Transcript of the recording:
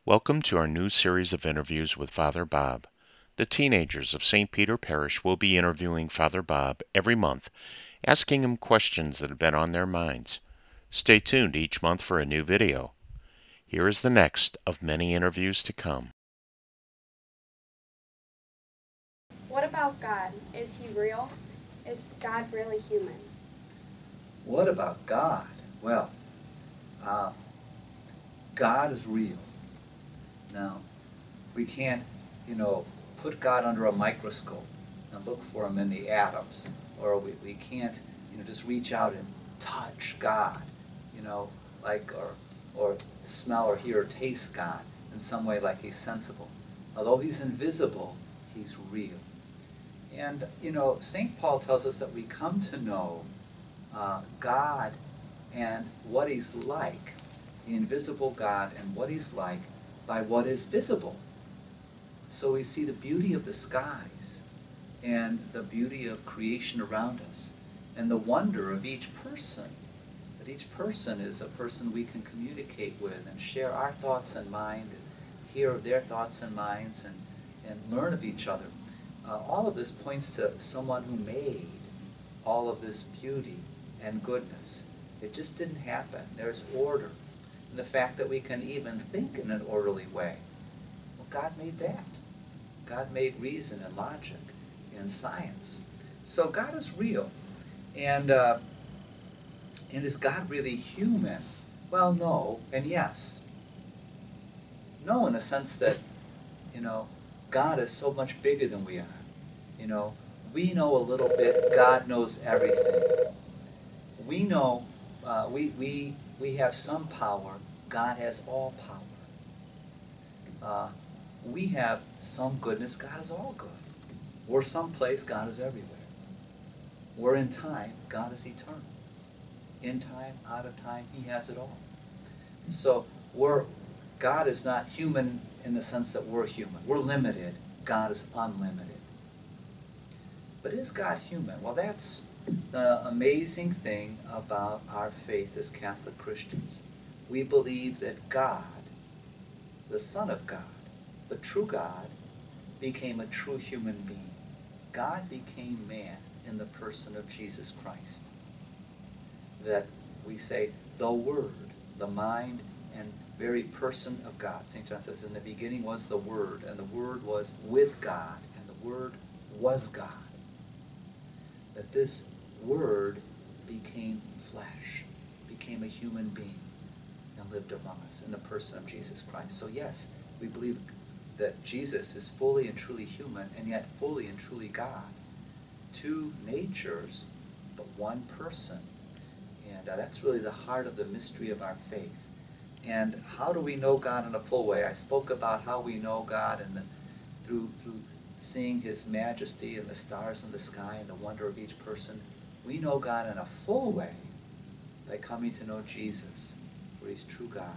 Welcome to our new series of interviews with Father Bob. The teenagers of St. Peter Parish will be interviewing Father Bob every month, asking him questions that have been on their minds. Stay tuned each month for a new video. Here is the next of many interviews to come. What about God? Is he real? Is God really human? What about God? Well, God is real. Now, we can't, put God under a microscope and look for him in the atoms, or we can't, just reach out and touch God, like or smell or hear or taste God in some way like he's sensible. Although he's invisible, he's real. And, St. Paul tells us that we come to know God and what he's like, the invisible God and what he's like, by what is visible. So we see the beauty of the skies and the beauty of creation around us and the wonder of each person. That each person is a person we can communicate with and share our thoughts and mind and hear of their thoughts and minds and learn of each other. All of this points to someone who made all of this beauty and goodness. It just didn't happen. There's order. And the fact that we can even think in an orderly way. Well, God made that. God made reason and logic and science. So God is real. And is God really human? Well, no and yes. No, in a sense that, God is so much bigger than we are. We know a little bit. God knows everything. We know we have some power. God has all power. We have some goodness. God is all good. We're someplace. God is everywhere. We're in time. God is eternal. In time, out of time, he has it all. So God is not human in the sense that we're human. We're limited. God is unlimited. But is God human? Well, that's the amazing thing about our faith as Catholic Christians. We believe that God, the Son of God, the true God, became a true human being. God became man in the person of Jesus Christ. That we say, the Word, the mind and very person of God. St. John says, in the beginning was the Word, and the Word was with God, and the Word was God. That this Word became flesh, became a human being, and lived among us in the person of Jesus Christ. So yes, we believe that Jesus is fully and truly human, and yet fully and truly God. Two natures, but one person. And that's really the heart of the mystery of our faith. And how do we know God in a full way? I spoke about how we know God through seeing his majesty and the stars in the sky and the wonder of each person. We know God in a full way by coming to know Jesus, for he's true God.